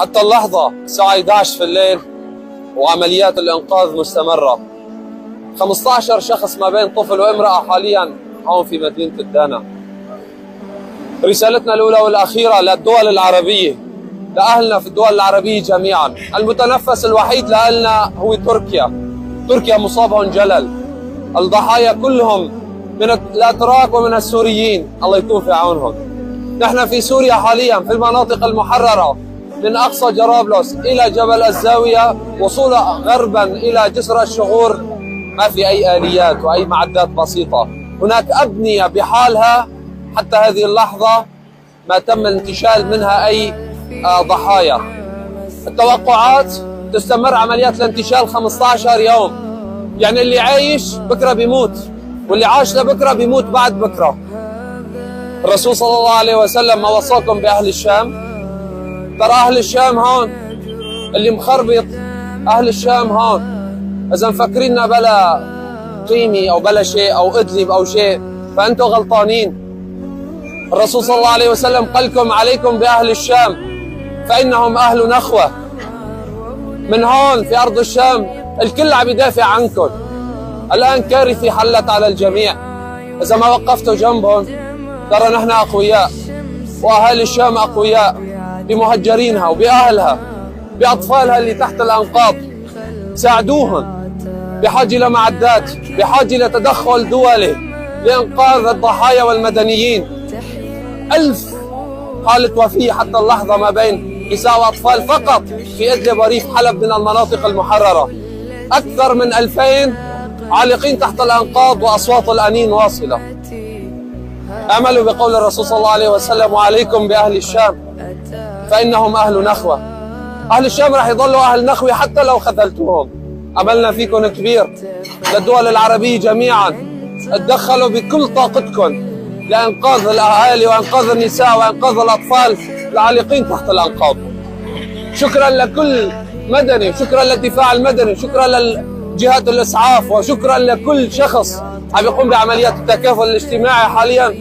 حتى اللحظة الساعة 11 في الليل وعمليات الإنقاذ مستمرة. 15 شخص ما بين طفل وامرأة حاليا هون في مدينة الدانا. رسالتنا الأولى والأخيرة للدول العربية، لأهلنا في الدول العربية جميعا. المتنفس الوحيد لأهلنا هو تركيا. تركيا مصابهم جلل، الضحايا كلهم من الأتراك ومن السوريين، الله يكون في عونهم. نحن في سوريا حاليا في المناطق المحررة من أقصى جرابلس إلى جبل الزاوية وصولا غربا إلى جسر الشغور ما في أي آليات وأي معدات بسيطة. هناك أبنية بحالها حتى هذه اللحظة ما تم الانتشال منها أي ضحايا. التوقعات تستمر عمليات الانتشال 15 يوم، يعني اللي عايش بكرة بيموت واللي عاش لبكرة بيموت بعد بكرة. الرسول صلى الله عليه وسلم ما وصاكم بأهل الشام؟ ترى أهل الشام هون اللي مخربط، أهل الشام هون إذا مفكريننا بلا قيمة أو بلا شيء أو إدلب أو شيء فأنتم غلطانين. الرسول صلى الله عليه وسلم قال لكم عليكم بأهل الشام فإنهم أهل نخوة. من هون في أرض الشام الكل عم يدافع عنكم. الآن كارثة حلت على الجميع، إذا ما وقفتوا جنبهم. ترى نحن أقوياء وأهالي الشام أقوياء بمهجرينها وبأهلها بأطفالها اللي تحت الأنقاض. ساعدوهم، بحاجة لمعدات، بحاجة لتدخل دولي لإنقاذ الضحايا والمدنيين. 1000 حالة وفاة حتى اللحظة ما بين نساء وأطفال فقط في إدلب وريف حلب من المناطق المحررة. أكثر من 2000 عالقين تحت الأنقاض وأصوات الأنين واصلة. اعملوا بقول الرسول صلى الله عليه وسلم وعليكم بأهل الشام فإنهم أهل نخوة. أهل الشام راح يضلوا أهل نخوة حتى لو خذلتوهم. أملنا فيكم كبير. للدول العربية جميعا اتدخلوا بكل طاقتكم لإنقاذ الأهالي وإنقاذ النساء وإنقاذ الأطفال العالقين تحت الأنقاض. شكرا لكل مدني، وشكرا للدفاع المدني، وشكرا للجهات الإسعاف، وشكرا لكل شخص عم يقوم بعمليات التكافل الاجتماعي حاليا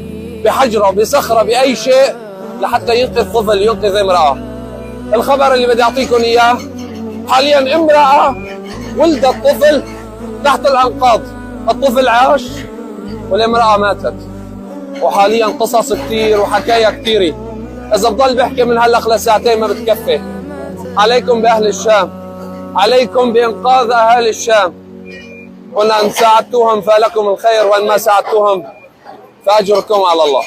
بحجرة بصخرة بأي شيء لحتى ينقذ طفل ينقذ امرأة. الخبر اللي بدي أعطيكم إياه حاليا امرأة ولدت طفل تحت الأنقاض، الطفل عاش والامرأة ماتت. وحاليا قصص كثير وحكايا كثيرة، إذا بضل بحكي من هلق لساعتين ما بتكفي. عليكم بأهل الشام، عليكم بإنقاذ أهالي الشام. وإن ساعدتوهم فلكم الخير وإن ما ساعدتوهم فأجركم على الله.